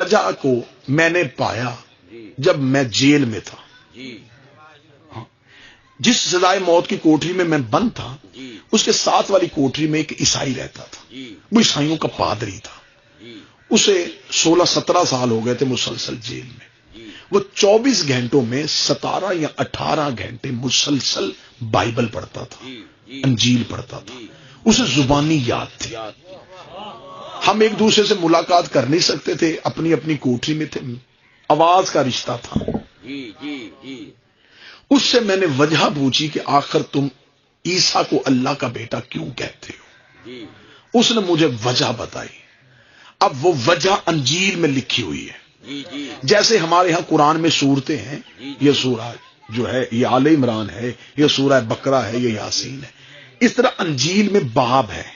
وجہ کو میں نے پایا جب میں جیل میں تھا. جس سزائے موت کی کوٹری میں بند تھا اس کے ساتھ والی کوٹری میں ایک عیسائی رہتا تھا. وہ عیسائیوں کا پادری تھا. اسے 16-17 سال ہو گئے تھے مسلسل جیل میں. وہ 24 گھنٹوں میں 17 یا 18 گھنٹے مسلسل بائبل پڑھتا تھا, انجیل پڑھتا تھا. اسے زبانی یاد تھی. ہم ایک دوسرے سے ملاقات کر نہیں سکتے تھے, اپنی اپنی کوٹری میں تھے, آواز کا رشتہ تھا. اس سے میں نے وجہ پوچھی کہ آخر تم عیسیٰ کو اللہ کا بیٹا کیوں کہتے ہو؟ اس نے مجھے وجہ بتائی. اب وہ وجہ انجیل میں لکھی ہوئی ہے. جیسے ہمارے ہاں قرآن میں سورتیں ہیں, یہ سورہ جو ہے یہ آل عمران ہے, یہ سورہ بقرہ ہے, یہ یاسین ہے, اس طرح انجیل میں باب ہے.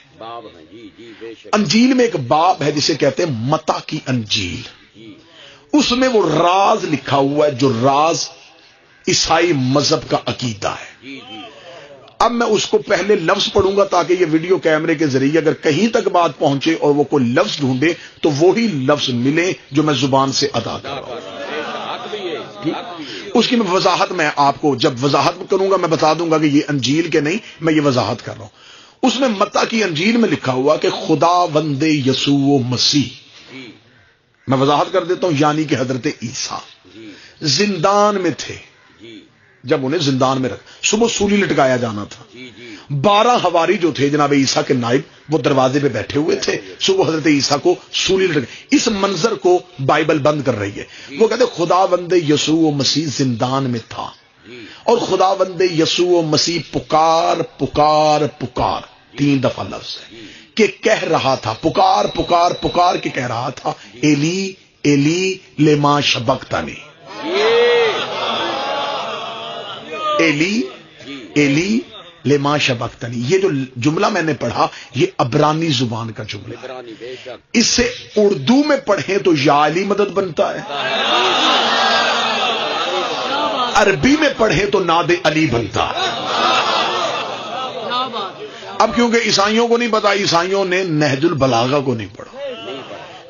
انجیل میں ایک باب ہے جسے کہتے ہیں متا کی انجیل. اس میں وہ راز لکھا ہوا ہے جو راز عیسائی مذہب کا عقیدہ ہے. اب میں اس کو پہلے لفظ پڑھوں گا تاکہ یہ ویڈیو کیمرے کے ذریعے اگر کہیں تک بات پہنچے اور وہ کوئی لفظ ڈھونڈے تو وہی لفظ ملے جو میں زبان سے ادا کر رہا ہوں. اس کی میں وضاحت میں آپ کو جب وضاحت کروں گا میں بتا دوں گا کہ یہ انجیل کے نہیں, میں یہ وضاحت کر رہا ہوں. اس میں متا کی انجیل میں لکھا ہوا کہ خدا وند یسوع مسیح, میں وضاحت کر دیتا ہوں, یعنی کہ حضرت عیسیٰ زندان میں تھے. جب انہیں زندان میں رکھا, صبح سولی لٹکایا جانا تھا. 12 حواری جو تھے جناب عیسیٰ کے نائب وہ دروازے پہ بیٹھے ہوئے تھے. صبح حضرت عیسیٰ کو سولی لٹکا. اس منظر کو بائبل بند کر رہی ہے. وہ کہتے خدا بند یسوع مسیح زندان میں تھا اور خدا بند یسوع مسیح پکار پکار پکار 3 دفعہ لفظ ہے کہ کہہ رہا تھا, پکار پکار پکار کے کہہ رہا تھا, ایلی ایلی لما شبقتنی, ایلی ایلی لما شبقتنی. یہ جو جملہ میں نے پڑھا یہ عبرانی زبان کا جملہ ہے. اس سے اردو میں پڑھیں تو یا علی مدد بنتا ہے, عربی میں پڑھیں تو ناد علی بنتا ہے. اب کیونکہ عیسائیوں کو نہیں پتا, عیسائیوں نے نہج البلاغہ کو نہیں پڑھا.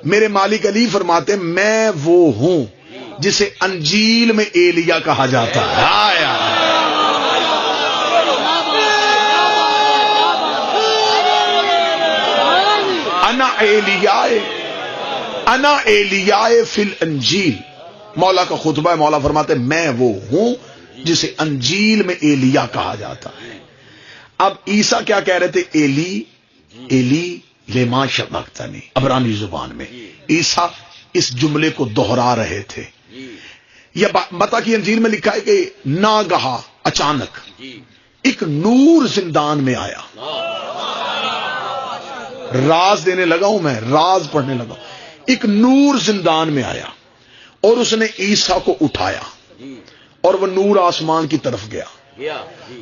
میرے مالک علی فرماتے میں وہ ہوں جسے انجیل میں ایلیا کہا جاتا ہے. انا ایلیاء فی الانجیل. مولا کا خطبہ ہے, مولا فرماتے میں وہ ہوں جسے انجیل میں ایلیا کہا جاتا ہے. اب عیسیٰ کیا کہہ رہے تھے؟ ایلی ایلی لما شبقتنی. عبرانی زبان میں عیسیٰ اس جملے کو دہرا رہے تھے. یہ متا کی انجیل میں لکھا ہے کہ ناگہا اچانک ایک نور زندان میں آیا. راز دینے لگا ہوں میں, راز پڑھنے لگا. ایک نور زندان میں آیا اور اس نے عیسیٰ کو اٹھایا اور وہ نور آسمان کی طرف گیا.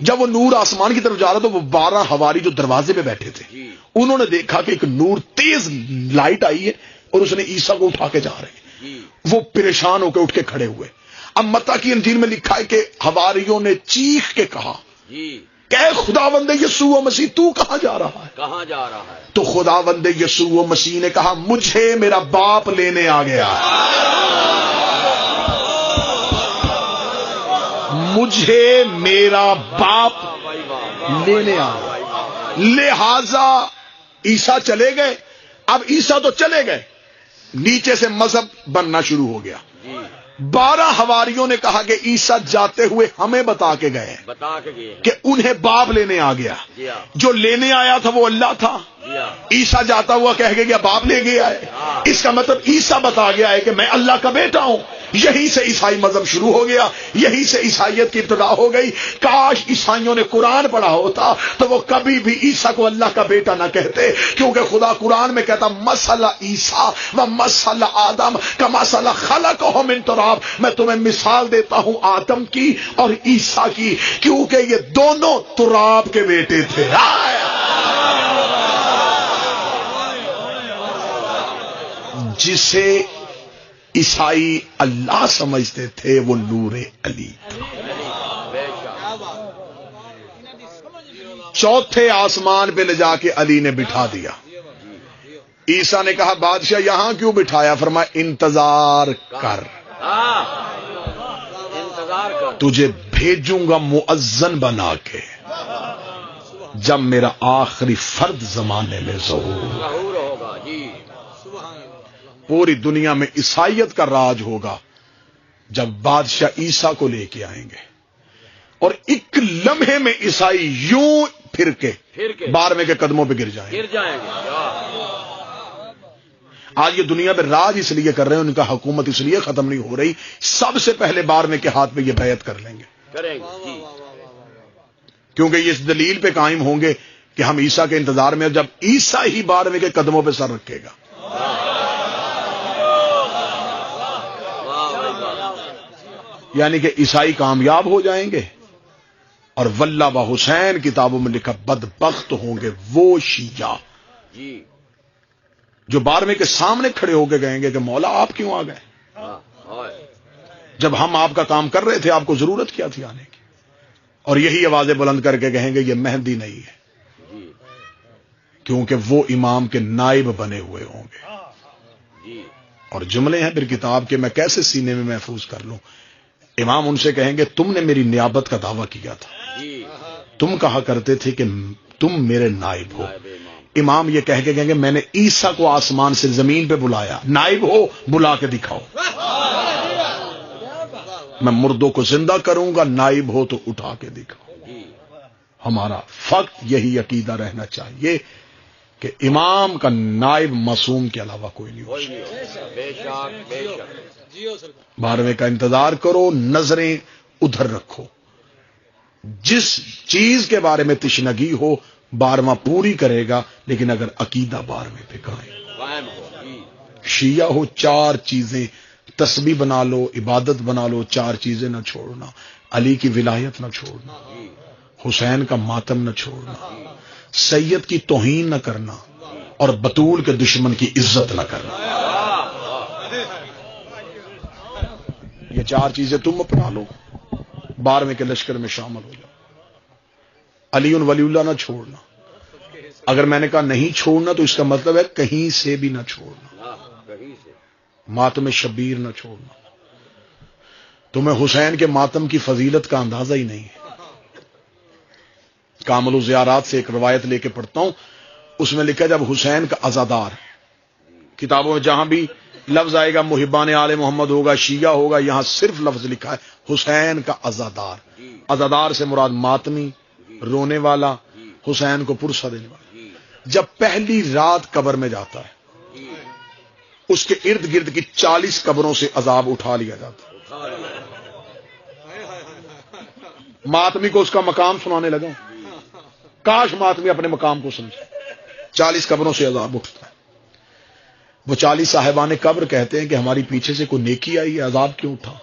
جب وہ نور آسمان کی طرف جا رہا تو وہ 12 حواری جو دروازے پہ بیٹھے تھے انہوں نے دیکھا کہ ایک نور تیز لائٹ آئی ہے اور اس نے عیسیٰ کو اٹھا کے جا رہے ہیں. وہ پریشان ہو کے اٹھ کے کھڑے ہوئے. اب متا کی انجیل میں لکھا ہے کہ حواریوں نے چیخ کے کہا کہ خداوند یسوع مسیح تو کہاں جا رہا ہے؟ کہاں جا رہا ہے؟ تو خداوند یسوع مسیح نے کہا مجھے میرا باپ لینے آ گیا, مجھے میرا باپ لینے آ گیا. لہذا عیسیٰ چلے گئے. اب عیسیٰ تو چلے گئے, نیچے سے مذہب بننا شروع ہو گیا. 12 حواریوں نے کہا کہ عیسیٰ جاتے ہوئے ہمیں بتا کے گئے کہ انہیں باپ لینے آ گیا. جو لینے آیا تھا وہ اللہ تھا. عیسیٰ جاتا ہوا کہہ گیا باپ لے گیا ہے. اس کا مطلب عیسیٰ بتا گیا ہے کہ میں اللہ کا بیٹا ہوں. یہی سے عیسائی مذہب شروع ہو گیا, یہی سے عیسائیت کی ابتدا ہو گئی. کاش عیسائیوں نے قرآن پڑھا ہوتا تو وہ کبھی بھی عیسیٰ کو اللہ کا بیٹا نہ کہتے, کیونکہ خدا قرآن میں کہتا مثل عیسیٰ و مثل آدم کمثل خلقہ من تراب. میں تمہیں مثال دیتا ہوں آدم کی اور عیسیٰ کی, کیونکہ یہ دونوں تراب کے بیٹے تھے. جسے عیسائی اللہ سمجھتے تھے وہ نور علی تھا. چوتھے آسمان پہ لے جا کے علی نے بٹھا دیا. عیسیٰ نے کہا بادشاہ یہاں کیوں بٹھایا؟ فرمایا انتظار کر، انتظار کر، تجھے بھیجوں گا مؤذن بنا کے جب میرا آخری فرد زمانے میں ظہور ہوگا۔ جی پوری دنیا میں عیسائیت کا راج ہوگا جب بادشاہ عیسیٰ کو لے کے آئیں گے، اور ایک لمحے میں عیسائی یوں پھر کے 12ویں کے قدموں پہ گر جائیں گے۔ آج یہ دنیا میں راج اس لیے کر رہے ہیں، ان کا حکومت اس لیے ختم نہیں ہو رہی، سب سے پہلے 12ویں کے ہاتھ میں یہ بیعت کر لیں گے، کیونکہ یہ اس دلیل پہ قائم ہوں گے کہ ہم عیسیٰ کے انتظار میں، جب عیسیٰ ہی 12ویں کے قدموں پہ سر رکھے گا۔ یعنی کہ عیسائی کامیاب ہو جائیں گے، اور واللہ و حسین کتابوں میں لکھا بدبخت ہوں گے وہ شیعہ جو 12ویں کے سامنے کھڑے ہو کے کہیں گے کہ مولا آپ کیوں آ گئے جب ہم آپ کا کام کر رہے تھے، آپ کو ضرورت کیا تھی آنے کی؟ اور یہی آوازیں بلند کر کے کہیں گے یہ مہدی نہیں ہے، کیونکہ وہ امام کے نائب بنے ہوئے ہوں گے۔ اور جملے ہیں پھر کتاب کے، میں کیسے سینے میں محفوظ کر لوں؟ امام ان سے کہیں گے تم نے میری نیابت کا دعویٰ کیا تھا، تم کہا کرتے تھے کہ تم میرے نائب ہو۔ امام یہ کہہ کے کہیں گے میں نے عیسیٰ کو آسمان سے زمین پہ بلایا، نائب ہو بلا کے دکھاؤ، میں مردوں کو زندہ کروں گا، نائب ہو تو اٹھا کے دکھاؤ۔ ہمارا فقط یہی عقیدہ رہنا چاہیے کہ امام کا نائب معصوم کے علاوہ کوئی نہیں ہو سکتا۔ 12ویں کا انتظار کرو، نظریں ادھر رکھو، جس چیز کے بارے میں تشنگی ہو 12واں پوری کرے گا، لیکن اگر عقیدہ 12ویں پہ قائم ہو۔ شیعہ ہو 4 چیزیں، تسبیح بنا لو، عبادت بنا لو، 4 چیزیں نہ چھوڑنا، علی کی ولایت نہ چھوڑنا، حسین کا ماتم نہ چھوڑنا، سید کی توہین نہ کرنا، اور بطول کے دشمن کی عزت نہ کرنا۔ یہ 4 چیزیں تم اپنا لو، 12ویں کے لشکر میں شامل ہو جاؤ۔ علی ولی اللہ نہ چھوڑنا، اگر میں نے کہا نہیں چھوڑنا تو اس کا مطلب ہے کہیں سے بھی نہ چھوڑنا، ماتم شبیر نہ چھوڑنا۔ تمہیں حسین کے ماتم کی فضیلت کا اندازہ ہی نہیں ہے۔ کامل الزیارات سے ایک روایت لے کے پڑھتا ہوں، اس میں لکھا جب حسین کا عزادار، کتابوں میں جہاں بھی لفظ آئے گا محبان آل محمد ہوگا، شیعہ ہوگا، یہاں صرف لفظ لکھا ہے حسین کا عزادار۔ عزادار سے مراد ماتمی، رونے والا، حسین کو پرسہ دینے والا۔ جب پہلی رات قبر میں جاتا ہے، اس کے ارد گرد کی 40 قبروں سے عذاب اٹھا لیا جاتا ہے۔ ماتمی کو اس کا مقام سنانے لگا، کاش ماتمی اپنے مقام کو سمجھے۔ 40 قبروں سے عذاب اٹھتا ہے، وہ 40 صاحبان قبر کہتے ہیں کہ ہماری پیچھے سے کوئی نیکی آئی ہے، عذاب کیوں اٹھا؟